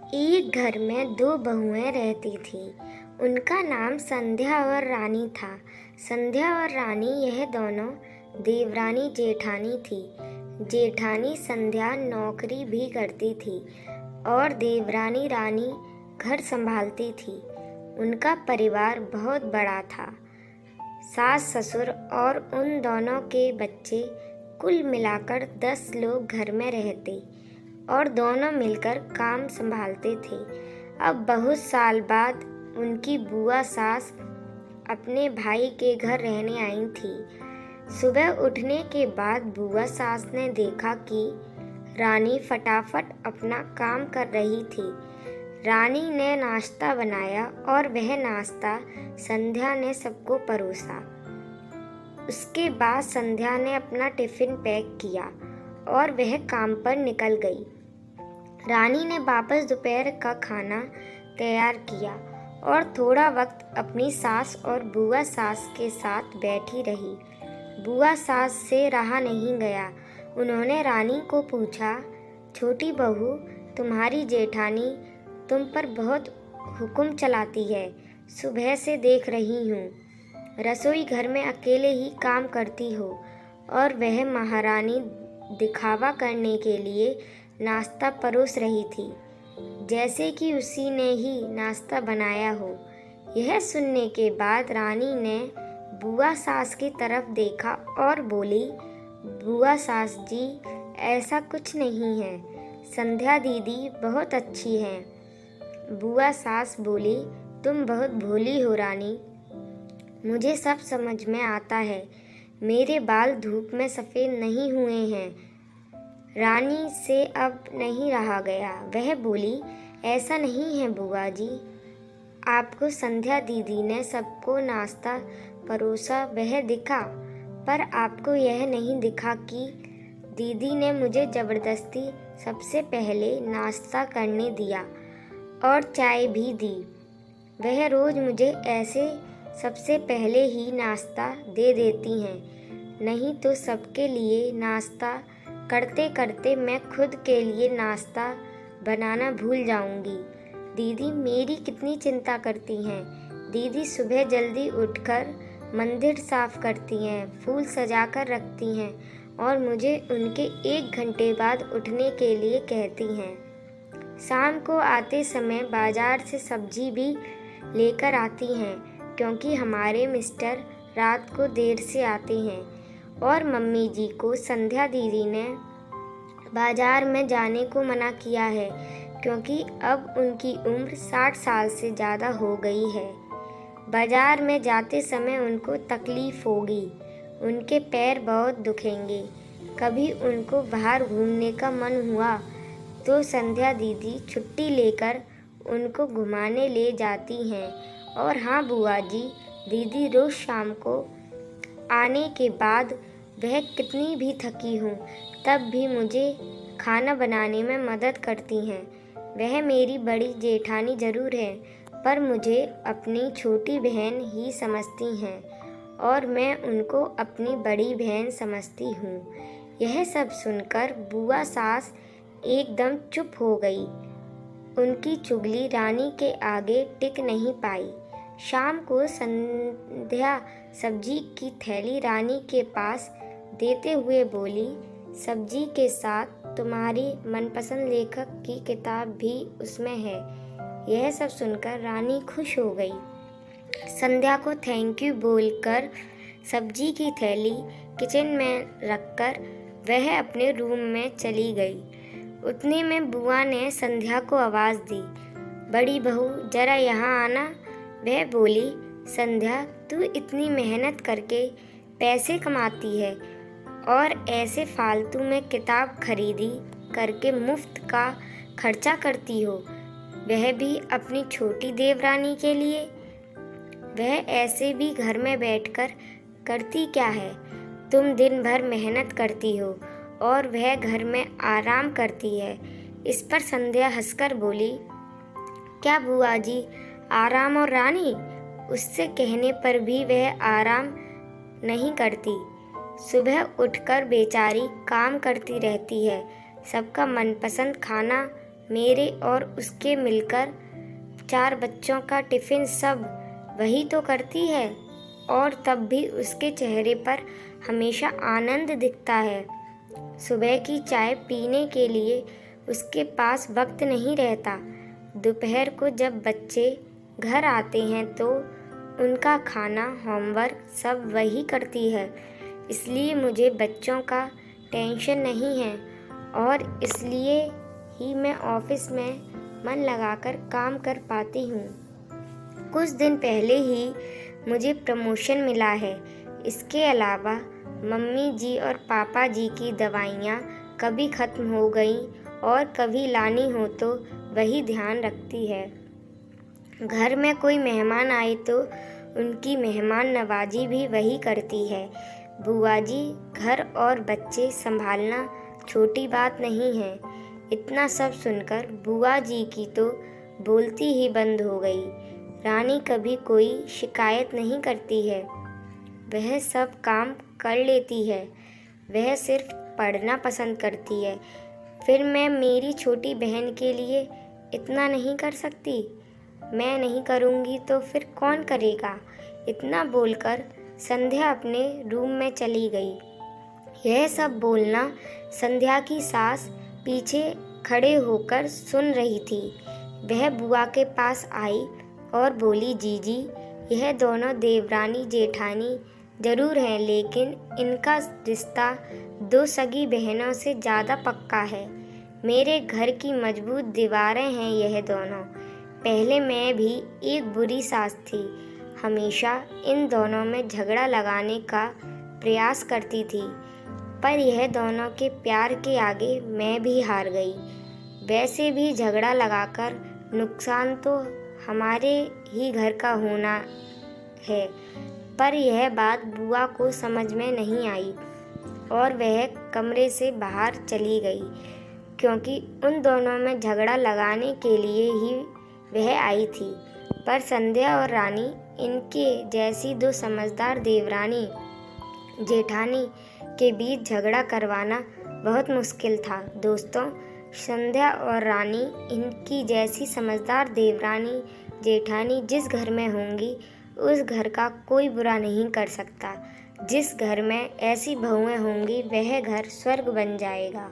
एक घर में दो बहुएं रहती थीं। उनका नाम संध्या और रानी था। संध्या और रानी यह दोनों देवरानी जेठानी थी। जेठानी संध्या नौकरी भी करती थी और देवरानी रानी घर संभालती थी। उनका परिवार बहुत बड़ा था। सास ससुर और उन दोनों के बच्चे, कुल मिलाकर 10 लोग घर में रहते और दोनों मिलकर काम संभालते थे। अब बहुत साल बाद उनकी बुआ सास अपने भाई के घर रहने आई थी। सुबह उठने के बाद बुआ सास ने देखा कि रानी फटाफट अपना काम कर रही थी। रानी ने नाश्ता बनाया और वह नाश्ता संध्या ने सबको परोसा। उसके बाद संध्या ने अपना टिफिन पैक किया और वह काम पर निकल गई। रानी ने वापस दोपहर का खाना तैयार किया और थोड़ा वक्त अपनी सास और बुआ सास के साथ बैठी रही। बुआ सास से रहा नहीं गया। उन्होंने रानी को पूछा, छोटी बहू, तुम्हारी जेठानी तुम पर बहुत हुक्म चलाती है। सुबह से देख रही हूँ, रसोई घर में अकेले ही काम करती हो और वह महारानी दिखावा करने के लिए नाश्ता परोस रही थी, जैसे कि उसी ने ही नाश्ता बनाया हो। यह सुनने के बाद रानी ने बुआ सास की तरफ देखा और बोली, बुआ सास जी, ऐसा कुछ नहीं है। संध्या दीदी बहुत अच्छी हैं। बुआ सास बोली, तुम बहुत भोली हो रानी। मुझे सब समझ में आता है। मेरे बाल धूप में सफ़ेद नहीं हुए हैं। रानी से अब नहीं रहा गया। वह बोली, ऐसा नहीं है बुआ जी। आपको संध्या दीदी ने सबको नाश्ता परोसा वह दिखा, पर आपको यह नहीं दिखा कि दीदी ने मुझे ज़बरदस्ती सबसे पहले नाश्ता करने दिया और चाय भी दी। वह रोज़ मुझे ऐसे सबसे पहले ही नाश्ता दे देती हैं, नहीं तो सबके लिए नाश्ता करते करते मैं खुद के लिए नाश्ता बनाना भूल जाऊंगी। दीदी मेरी कितनी चिंता करती हैं। दीदी सुबह जल्दी उठकर मंदिर साफ करती हैं, फूल सजाकर रखती हैं और मुझे उनके 1 घंटे बाद उठने के लिए कहती हैं। शाम को आते समय बाजार से सब्जी भी लेकर आती हैं, क्योंकि हमारे मिस्टर रात को देर से आते हैं और मम्मी जी को संध्या दीदी ने बाजार में जाने को मना किया है, क्योंकि अब उनकी उम्र 60 साल से ज़्यादा हो गई है। बाजार में जाते समय उनको तकलीफ़ होगी, उनके पैर बहुत दुखेंगे। कभी उनको बाहर घूमने का मन हुआ तो संध्या दीदी छुट्टी लेकर उनको घुमाने ले जाती हैं। और हाँ बुआ जी, दीदी रोज़ शाम को आने के बाद वह कितनी भी थकी हूँ तब भी मुझे खाना बनाने में मदद करती हैं। वह मेरी बड़ी जेठानी ज़रूर है, पर मुझे अपनी छोटी बहन ही समझती हैं और मैं उनको अपनी बड़ी बहन समझती हूँ। यह सब सुनकर बुआ सास एकदम चुप हो गई। उनकी चुगली रानी के आगे टिक नहीं पाई। शाम को संध्या सब्जी की थैली रानी के पास देते हुए बोली, सब्जी के साथ तुम्हारी मनपसंद लेखक की किताब भी उसमें है। यह सब सुनकर रानी खुश हो गई। संध्या को थैंक यू बोलकर सब्जी की थैली किचन में रखकर वह अपने रूम में चली गई। उतने में बुआ ने संध्या को आवाज़ दी, बड़ी बहू जरा यहाँ आना। वह बोली, संध्या तू इतनी मेहनत करके पैसे कमाती है और ऐसे फालतू में किताब खरीदी करके मुफ्त का खर्चा करती हो, वह भी अपनी छोटी देवरानी के लिए। वह ऐसे भी घर में बैठकर करती क्या है? तुम दिन भर मेहनत करती हो और वह घर में आराम करती है। इस पर संध्या हंसकर बोली, क्या बुआ जी, आराम और रानी? उससे कहने पर भी वह आराम नहीं करती। सुबह उठकर बेचारी काम करती रहती है, सबका मनपसंद खाना मेरे और उसके मिलकर 4 बच्चों का टिफ़िन सब वही तो करती है, और तब भी उसके चेहरे पर हमेशा आनंद दिखता है। सुबह की चाय पीने के लिए उसके पास वक्त नहीं रहता। दोपहर को जब बच्चे घर आते हैं तो उनका खाना, होमवर्क सब वही करती है। इसलिए मुझे बच्चों का टेंशन नहीं है और इसलिए ही मैं ऑफिस में मन लगाकर काम कर पाती हूँ। कुछ दिन पहले ही मुझे प्रमोशन मिला है। इसके अलावा मम्मी जी और पापा जी की दवाइयाँ कभी ख़त्म हो गई और कभी लानी हो तो वही ध्यान रखती है। घर में कोई मेहमान आए तो उनकी मेहमान नवाजी भी वही करती है। बुआ जी, घर और बच्चे संभालना छोटी बात नहीं है। इतना सब सुनकर बुआ जी की तो बोलती ही बंद हो गई। रानी कभी कोई शिकायत नहीं करती है। वह सब काम कर लेती है। वह सिर्फ पढ़ना पसंद करती है। फिर मैं मेरी छोटी बहन के लिए इतना नहीं कर सकती? मैं नहीं करूँगी तो फिर कौन करेगा? इतना बोलकर संध्या अपने रूम में चली गई। यह सब बोलना संध्या की सास पीछे खड़े होकर सुन रही थी। वह बुआ के पास आई और बोली, जीजी, यह दोनों देवरानी जेठानी जरूर हैं, लेकिन इनका रिश्ता 2 सगी बहनों से ज़्यादा पक्का है। मेरे घर की मजबूत दीवारें हैं यह दोनों। पहले मैं भी एक बुरी सास थी। हमेशा इन दोनों में झगड़ा लगाने का प्रयास करती थी, पर यह दोनों के प्यार के आगे मैं भी हार गई। वैसे भी झगड़ा लगाकर नुकसान तो हमारे ही घर का होना है, पर यह बात बुआ को समझ में नहीं आई और वह कमरे से बाहर चली गई, क्योंकि उन दोनों में झगड़ा लगाने के लिए ही वह आई थी। पर संध्या और रानी, इनके जैसी 2 समझदार देवरानी जेठानी के बीच झगड़ा करवाना बहुत मुश्किल था। दोस्तों, संध्या और रानी, इनकी जैसी समझदार देवरानी जेठानी जिस घर में होंगी उस घर का कोई बुरा नहीं कर सकता। जिस घर में ऐसी बहुएं होंगी वह घर स्वर्ग बन जाएगा।